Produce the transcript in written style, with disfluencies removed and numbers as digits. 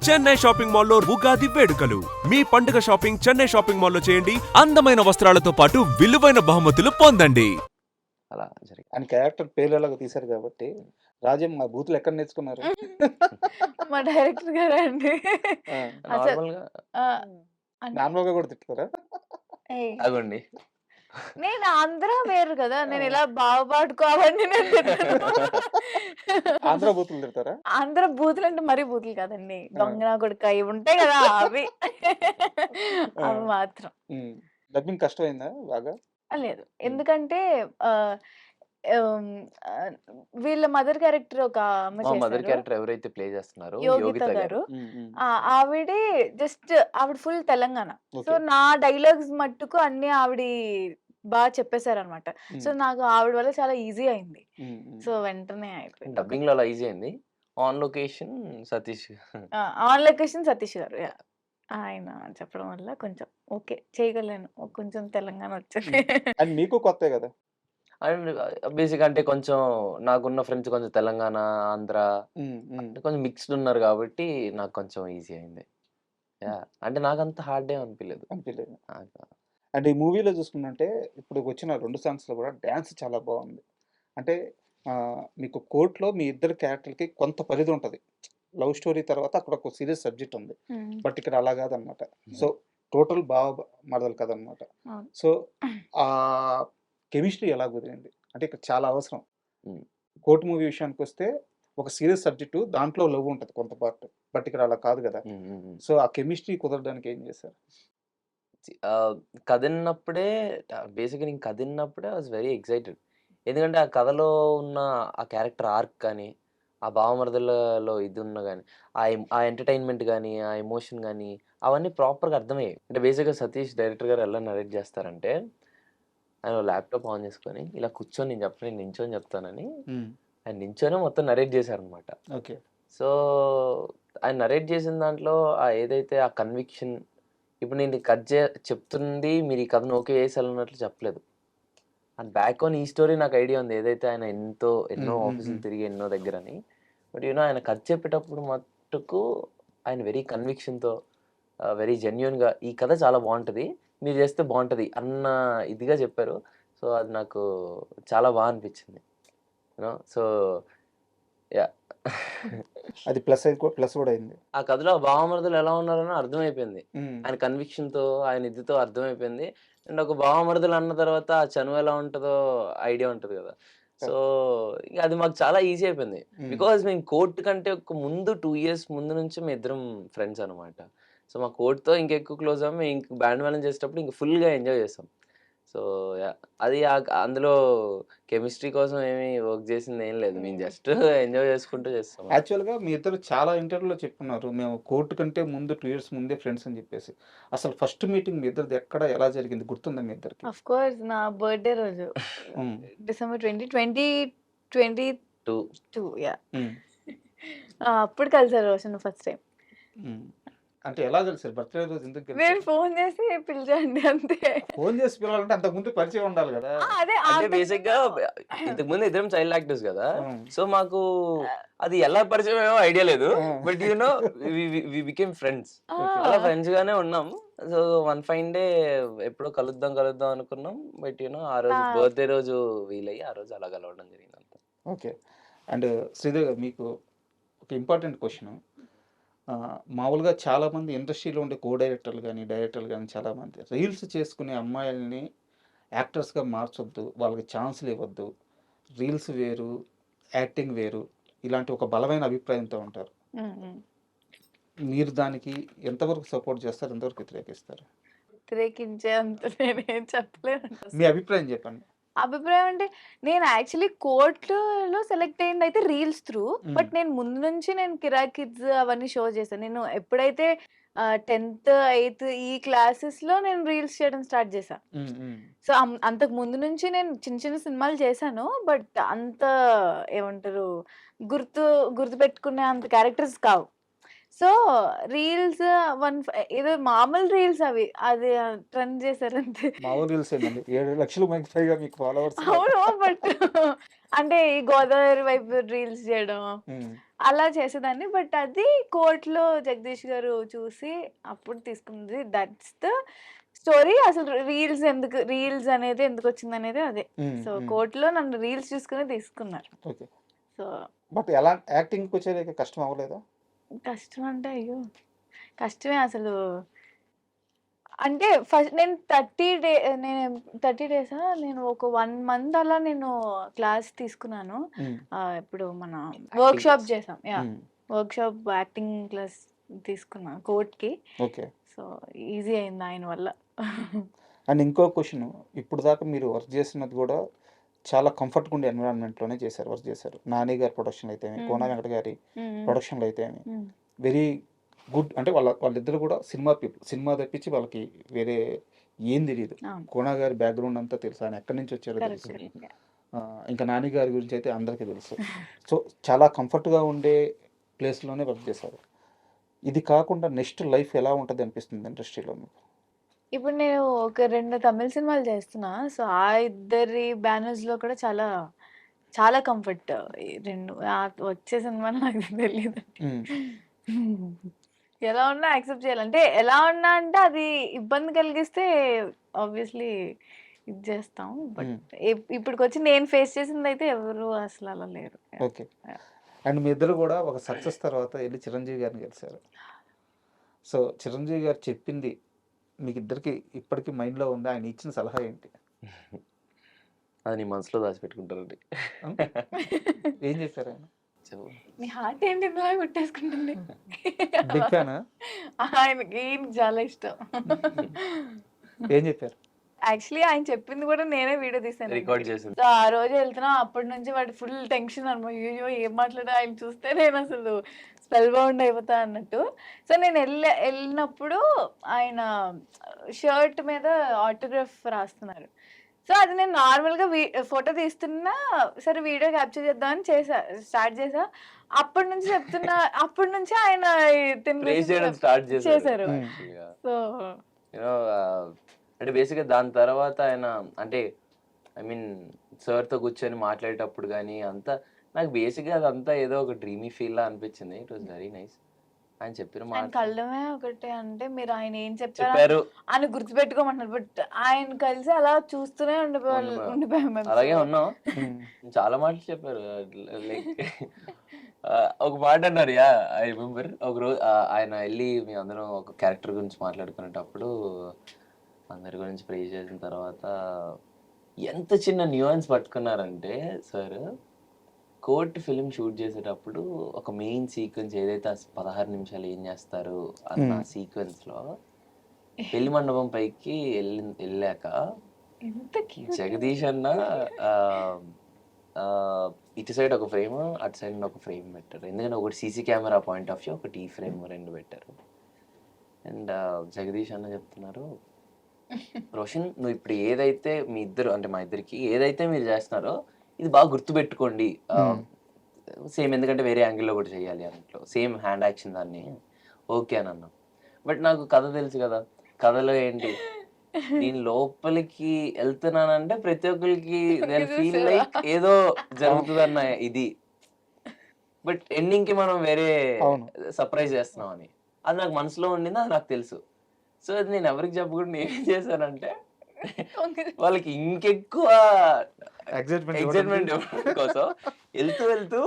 Chennai shopping మాల్లో ఉగాది వేడుకలు. మీ పండుగ షాపింగ్ చెన్నై షాపింగ్ మాల్లో చేయండి. అందమైన వస్త్రాలతో పాటు విలువైన బహుమతులు పొందండి. అలా జరిగింది. ఆయన క్యారెక్టర్ పేర్లలాగా తీశారు కాబట్టి రాజం మా బూతులు ఎక్కడ నేర్చుకున్నారు? మా డైరెక్టర్ గారే అండి. ఆ, అసలు నార్మల్‌గా అంటే నార్మల్గా కూడా తిట్టుకోరా? ఏయ్! అగోండి. నేను ఆంధ్ర వేరు కదా! నేను ఇలా బావపాటుకో అవన్నీ నేను తిట్టను. ఆంధ్ర బూతులు తిడతారా? ఆంధ్ర బూతులంటే మరీ బూతులు కాదండి. ఆ, దొంగ నా కొడుకా ఇవి ఉంటాయి కదా! అవి. ఆ, అవి మాత్రం. డబ్బింగ్ కష్టమైందా బాగా? లేదు. ఉమ్, ఎందుకంటే ఆహ్, హ్మ్. ఆహ్, వీళ్ళ మదర్ క్యారెక్టర్ ఒక ఆమె మా మదర్ చేశారు. క్యారెక్టర్ ఎవరైతే ప్లే చేస్తున్నారో యోగిత యోగిత గారు. గారు. ఉమ్, ఉమ్, ఆవిడే జస్ట్ ఆవిడ ఫుల్ తెలంగాణ. So, okay. నా డైలాగ్స్ మట్టుకు అన్నీ ఆవిడి చెప్పేసారనమాట. సో, ఉమ్, నాకు ఆవిడ వల్ల చాలా ఈజీ అయింది. ఉమ్, ఉమ్, సో, వెంటనే అయిపోయింది. డబ్బింగ్‌లో అలా ఈజీ అయింది. On location Satish. On location Satish గారు. యాహ్! ఆయన చెప్పడం వల్ల కొంచెం ఓకే. చేయగలను. కొంచెం తెలంగాణ వచ్చింది. అండ్ మీకు కొత్తే కదా? అండ్ బేసిక్ అంటే కొంచెం నాకున్న ఫ్రెండ్స్ కొంచెం తెలంగాణ, ఆంధ్ర ఉమ్, ఉమ్, అంటే కొంచెం మిక్స్డ్ ఉన్నారు కాబట్టి నాకు కొంచెం ఈజీ అయింది. యాహ్! అంటే నాకంత హార్డ్ ఏం అనిపియలేదు. అనిపించలేదు. నాకు అండ్ ఈ మూవీలో చూసుకుంటే ఇప్పుడు వచ్చిన 2 సాంగ్స్‌లో కూడా డాన్స్ చాలా బాగుంది. అంటే మీకు కోర్ట్‌లో మీ ఇద్దరు క్యారెక్టర్‌లకి కొంత పరిధి ఉంటది. లవ్ స్టోరీ తర్వాత అక్కడ ఒక సీరియస్ సబ్జెక్ట్ ఉంది. హ్మ్. బట్ ఇక్కడ అలా కాదనమాట. సో టోటల్ బావ మరదలు కథనమాట. అవును. సో ఆ కెమిస్ట్రీ ఎలా కుదిరింది? అంటే ఇక్కడ చాలా అవసరం. హ్మ్. కోర్ట్ మూవీ విషయానికొస్తే ఒక సీరియస్ సబ్జెక్టు దాంట్లో లవ్ ఉంటది కొంత పార్ట్. బట్ ఇక్కడ అలా కాదు కదా! హ్మ్. హ్మ్. హ్మ్. సో ఆ కెమిస్ట్రీ కుదరడానికి ఏం చేశారు? కథ విన్నప్పుడే బేసిక్‌గా నేను కథ విన్నప్పుడే ఐ వాస్ వెరీ ఎక్సైటెడ్. ఎందుకంటే ఆ కథలో ఉన్న ఆ క్యారెక్టర్ ఆర్క్ కానీ, ఆ భావమరదలలో ఇది ఉన్న గాని, ఆ ఎంటర్‌టైన్‌మెంట్ గాని, ఆ ఎమోషన్ గాని అవన్నీ ప్రాపర్‌గా అర్థమయ్యాయి. అంటే బేసిక్‌గా సతీష్ డైరెక్టర్ గారు ఎలా నరేట్ చేస్తారంటే, ఆయన ల్యాప్‌టాప్ ఆన్ చేసుకొని ఇలా కూర్చొని నేను చెప్పను, నేను నించొని చెప్తానని హ్మ్. ఆయన నించొనే మొత్తం నరేట్ చేశారనమాట. ఓకే. సో, ఆయన నరేట్ చేసిన దాంట్లో ఏదైతే ఆ కన్విక్షన్ ఇప్పుడు నేను చెప్తుంది మీరు ఈ కథను ఓకే చేసేయాలన్నట్లు చెప్పలేదు. అండ్ బ్యాక్ ఆన్ ఈ స్టోరీ నాకు ఐడియా ఉంది. ఏదైతే ఆయన ఎన్నో హ్మ్. హ్మ్. ఆఫీసులు హ్మ్. తిరిగి ఎన్నో దగ్గరని. బట్ ఆయన కథ చెప్పేటప్పుడు మట్టుకు ఆయన వెరీ కన్విక్షన్‌తో వెరీ జెన్యూన్‌గా ఈ కథ చాలా బావుంటది. మీరు చేస్తే బావుంటది అన్న ఇదిగా చెప్పారు. సో, అది నాకు చాలా అనిపించింది. So, yeah! అది ప్లస్ కూడా అయింది. ఆ కథలో భావమరుదులు ఎలా ఉన్నారని అర్థమైపోయింది. హ్మ్. ఆయన కన్విక్షన్‌తో, ఆయన ఇదితో అర్థమైపోయింది. అండ్ ఒక భావమరుదులు అన్న తర్వాత ఆ చనువు ఎలా ఉంటదో ఐడియా ఉంటది గదా! సో, ఇగ అది మాకు చాలా ఈజీ అయిపోయింది. హ్మ్. బికాజ్ మేము కోర్ట్ కంటే ఒక ముందు 2 ఇయర్స్ ముందు నుంచి మేమిద్దరం ఫ్రెండ్స్ అనమాట. సో, మా కోర్ట్‌తో ఇంకెక్కువ క్లోజ్ అయ్యాం. మేము ఇంక బ్యాండ్ మేళం చేసేటప్పుడు ఇంక ఫుల్‌గా ఎంజాయ్ చేసాం. So, yeah! అది అందులో కెమిస్ట్రీ కోసం ఏమి వర్క్ చేసిందేం లేదు. మేము జస్ట్ ఎంజాయ్ చేసుకుంటూ చేస్తాం అంతే. యాక్చువల్‌గా మీ ఇద్దరు చాలా ఇంటర్వ్యూలో చెప్పుకున్నారు. మేము కోర్ట్ కంటే ముందు 2 ఇయర్స్ ముందే ఫ్రెండ్స్ అని చెప్పేసి. అసలు ఫస్ట్ మీటింగ్ మీ ఇద్దరిది ఎక్కడ, ఎలా జరిగింది గుర్తుందా మీ ఇద్దరికి? ఆఫ్ కోర్స్ నా బర్త్‌డే రోజు. హ్మ్. December 2022 yeah! హ్మ్. అప్పుడు కలిసారు రోషన్ ఫస్ట్ టైమ్. హ్మ్. అంటే ఎలా కలిసారు? బర్త్‌డే రోజు ఎందుకు నేను కలిసారు? ఫోన్ చేసి పిలిచాండి అంతే. ఫోన్ చేసి పిలవాలంటే అంతకుముందు పరిచయం ఉండాలి గదా! అదే అంటే అంతకు బేసిక్‌గా ముందు ఇంతకుముందు ఇద్దరం చైల్డ్ యాక్టర్స్ గదా! హ్మ్. సో, మాకు అది ఎలా పరిచయమేమో ఐడియా లేదు. ఆ! But we became friends. Okay. అలా ఆ! ఫ్రెండ్స్‌గానే ఉన్నాం. సో, వన్ ఫైన్ డే ఎప్పుడో కలుద్దాం అనుకున్నాం. బట్ ఆ నా రోజు బర్త్‌డే రోజు వీలయ్యి ఆ రోజు అలా కలవడం జరిగిందంతే. ఓకే. అండ్ శ్రీదేవి గారు మీకు ఒక ఇంపార్టెంట్ క్వెషన్. మామూలుగా చాలామంది ఇండస్ట్రీలో ఉండే డైరెక్టర్లు గాని, డైరెక్టర్లు గాని చాలామంది రీల్స్ చేసుకునే అమ్మాయిల్ని యాక్టర్స్‌గా మార్చొద్దు. వాళ్ళకి ఛాన్స్‌లు ఇవ్వద్దు. రీల్స్ వేరు, యాక్టింగ్ వేరు. ఇలాంటి ఒక బలమైన అభిప్రాయంతో ఉంటారు. హ్మ్. హ్మ్. మీరు దానికి ఎంతవరకు సపోర్ట్ చేస్తారు? ఎంతవరకు వ్యతిరేకిస్తారు? వ్యతిరేకించే అంత నేనేం చెప్పలేనండి మీ అసలు. అభిప్రాయం చెప్పండి. అభిప్రాయం అంటే నేను యాక్చువల్లీ కోర్ట్‌లో సెలెక్ట్ అయిందయితే రీల్స్ త్రూ. హ్మ్. బట్ నేను ముందు నుంచి నేను 'కిరాక్ కిడ్స్' అవన్నీ షో చేశాను. నేను ఎప్పుడైతే 10థ్, 8థ్ ఈ క్లాసెస్‌లో నేను రీల్స్ చేయడం స్టార్ట్ చేశా. హ్మ్. హ్మ్. సో, అంతకు ముందు నుంచి నేను చిన్న చిన్న సినిమాలు చేశాను. బట్ అంత ఏమంటారు గుర్తు గుర్తుపెట్టుకునే అంత క్యారెక్టర్స్ కావు. సో, రీల్స్ ఏదో మామూలు రీల్స్ అవి. అది ట్రెండ్ చేశారంతే. మామూలు రీల్స్ ఏంటండి? 7,00,000 మందికి పైగా మీకు ఫాలోవర్స్ ఉన్నారు. అవును. బట్ అంటే ఈ గోదావరి వైపు రీల్స్ చేయడం అలా చేసేదాన్ని. బట్ అది కోర్ట్‌లో జగదీష్ గారు చూసి అప్పుడు తీసుకుంది. That's the story. అసలు రీల్స్ అనేది ఎందుకొచ్చిందనేది అదే. సో, కోర్ట్‌లో నన్ను రీల్స్ చూసుకునే తీసుకున్నారు. ఓకే. సో, బట్ ఎలా యాక్టింగ్‌కి వచ్చేదాకా కష్టం అవ్వలేదా? కష్టం అంటే అయ్యో! కష్టమే అసలు. అంటే ఫస్ట్ నేను 30 డేసా? నేను ఒక 1 మంత్ అలా నేను క్లాస్ తీసుకున్నాను. ఇప్పుడు మన వర్క్‌షాప్ క్లాస్. చేసాం. యాహ్! వర్క్‌షాప్ యాక్టింగ్ క్లాస్ తీసుకున్నా కోర్ట్‌కి. ఓకే. సో, ఈజీ అయింది ఆయన వల్ల. అండ్ ఇంకో క్వెషన్, ఇప్పుడు దాకా మీరు వర్క్ చేసినది కూడా చాలా కంఫర్ట్‌గా ఉండే ఎన్విరాన్మెంట్‌లోనే వర్క్ చేశారు. నాని గారి ప్రొడక్షన్ అయితేమి, కోన హ్మ్. వెంకట గారి హ్మ్. ప్రొడక్షన్‌లో అయితేమి హ్మ్. Very good. అంటే వాళ్ళిద్దరు కూడా సినిమా పీపుల్. సినిమా తప్పించి వాళ్ళకి వేరే ఏం తెలీదు. అవును. కోన గారి బ్యాక్‌గ్రౌండ్ అంతా తెలుసు. ఆయన ఎక్కడి నుంచి వచ్చారో కరెక్ట్. తెలుసు. కరెక్ట్. ఇంకా నాని గారి గురించి అయితే అందరికీ తెలుసు. సో, చాలా కంఫర్ట్‌గా ఉండే ప్లేస్‌లోనే వర్క్ చేశారు. ఇది కాకుండా నెక్స్ట్ లైఫ్ ఎలా ఉంటది అనిపిస్తుంది ఇండస్ట్రీలో మీకు? ఇప్పుడు నేను ఒక 2 తమిళ్ సినిమాలు చేస్తున్నా. సో, ఆ ఇద్దరి బ్యానర్స్‌లో కూడా చాలా, చాలా కంఫర్ట్. ఈ 2 వచ్చే సినిమాలు నాకు తెలీదు. హ్మ్. ఎలా ఉన్నా యాక్సెప్ట్ చేయాలి. అంటే ఎలా ఉన్నా అంటే అది ఇబ్బంది కలిగిస్తే ఆబ్వియస్లీ ఇది చేస్తాం. బట్ హ్మ్. ఇప్పటికొచ్చి నేను ఫేస్ చేసిందయితే ఎవరు అసలు అలా లేరు. ఓకే. అండ్ మీ ఇద్దరు కూడా ఒక సక్సెస్ తర్వాత ఎళ్లి చిరంజీవి గారిని కలిసారు. సో, చిరంజీవి గారు చెప్పింది మీకిద్దరికి ఇప్పటికి మైండ్‌లో ఉందా? ఆయన ఇచ్చిన సలహా ఏంటి? అది నీ మనసులో దాచిపెట్టుకుంటారండి. హ్మ్. ఏం చెప్పారు ఆయన? చెప్పు. నీ హార్ట్ ఏంటి ఇంతలా కొట్టేసుకుంటుంది? బిగ్ ఫ్యానా? ఈయనకి చాలా ఇష్టం. ఏం చెప్పారు? యాక్చువల్లీ ఆయన చెప్పింది కూడా నేనే వీడియో తీశానండి. రికార్డ్ చేసింది. సో, ఆ రోజు వెళ్తున్నా అప్పటి నుంచి వాడు ఫుల్ టెన్షన్ అనమాట. అయ్యయ్యో! ఏం మాట్లాడా ఆయన చూస్తే నేనసలు స్పెల్ బౌండ్ అయిపోతా అన్నట్టు. సో, నేను ఎళ్ళినప్పుడు ఆయన షర్ట్ మీద ఆటోగ్రాఫ్ రాస్తున్నారు. సో, అది నేను నార్మల్‌గా ఫోటో తీస్తున్నా, సరే వీడియో క్యాప్చర్ చేద్దామని స్టార్ట్ చేశా. అప్పటి నుంచి చెప్తున్నా అప్పటి నుంచి ఆయన తిన ప్రేజ్ చేయడం గురించి స్టార్ట్ చేశారు చేశారు. హ్మ్. యాక్చువల్‌గా. సో, యూనో అంటే బేసిక్‌గా దాని తర్వాత ఆయన అంటే ఐ మీన్ సార్‌తో కూర్చొని మాట్లాడేటప్పుడు గానీ అంతా నాకు బేసిక్‌గా అదంతా ఏదో ఒక డ్రీమీ ఫీల్‌లా అనిపించింది. It was very nice. ఆయన చెప్పిన ఆయన మాట కళ్ళమే ఒకటే అంటే మీరు ఆయన ఏం చెప్పారో చెప్పారు. ఆయన గుర్తుపెట్టుకోమంటున్నారు. బట్ ఆయన కలిసి అలా చూస్తూనే ఉండిపోయాం మేము. అలాగే సో, ఉన్నాం. హ్మ్. చాలా మాటలు చెప్పారు. లైక్ ఒక మాట అన్నారు. యాహ్! ఐ రిమెంబర్ ఒకరోజు ఆయన ఎళ్లి మేమందరం ఒక క్యారెక్టర్ గురించి మాట్లాడుకునేటప్పుడు అందరి గురించి ప్రైజ్ చేసిన తర్వాత ఎంత చిన్న nuance పట్టుకున్నారంటే sir court film shoot చేసేటప్పుడు ఒక మెయిన్ సీక్వెన్స్ ఏదైతే 16 నిమిషాలు ఏం చేస్తారు అన్న సీక్వెన్స్‌లో పెళ్లి మండపం పైకి ఎళ్ళాక ఎంత క్యూట్. జగదీష్ అన్న ఆహ్, ఆహ్, ఇటు సైడ్ ఒక ఫ్రేమ్, అటు సైడ్ ఒక ఫ్రేమ్ పెట్టారు. ఎందుకంటే ఒకటి CC camera point of view, ఒకటి ఈ ఫ్రేమ్ 2 పెట్టారు. అండ్ జగదీష్ అన్న చెప్తున్నారు, రోషన్ నువ్వు ఇప్పుడు ఏదైతే మీ ఇద్దరు అంటే మా ఇద్దరికి ఏదైతే మీరు చేస్తున్నారో ఇది బాగా గుర్తుపెట్టుకోండి. సేమ్ ఎందుకంటే వేరే యాంగిల్‌లో కూడా చేయాలి అన్నట్లు. సేమ్ హ్యాండ్ యాక్షన్ దాన్ని ఓకే అని అన్నాం. బట్ నాకు కథ తెలుసు కదా! కథలో ఏంటి నేను లోపలికి ఎళ్తున్నానంటే ప్రతి ఒక్కళ్ళకి దే విల్ ఫీల్ చూసావా? లైక్ ఏదో జరుగుతదన్న ఇది. బట్ ఎండింగ్‌కి మనం వేరే అవును. సర్ప్రైజ్ చేస్తున్నామని. అది నాకు మనసులో ఉండింది. అది నాకు తెలుసు. సో, అది నేను ఎవరికీ చెప్పకుండా నేనేం చేశానంటే వాళ్ళకి ఇంకెక్కువ ఎక్సైట్‌మెంట్ ఎక్సైట్‌మెంట్ ఇవ్వడం కోసం వెళ్తూ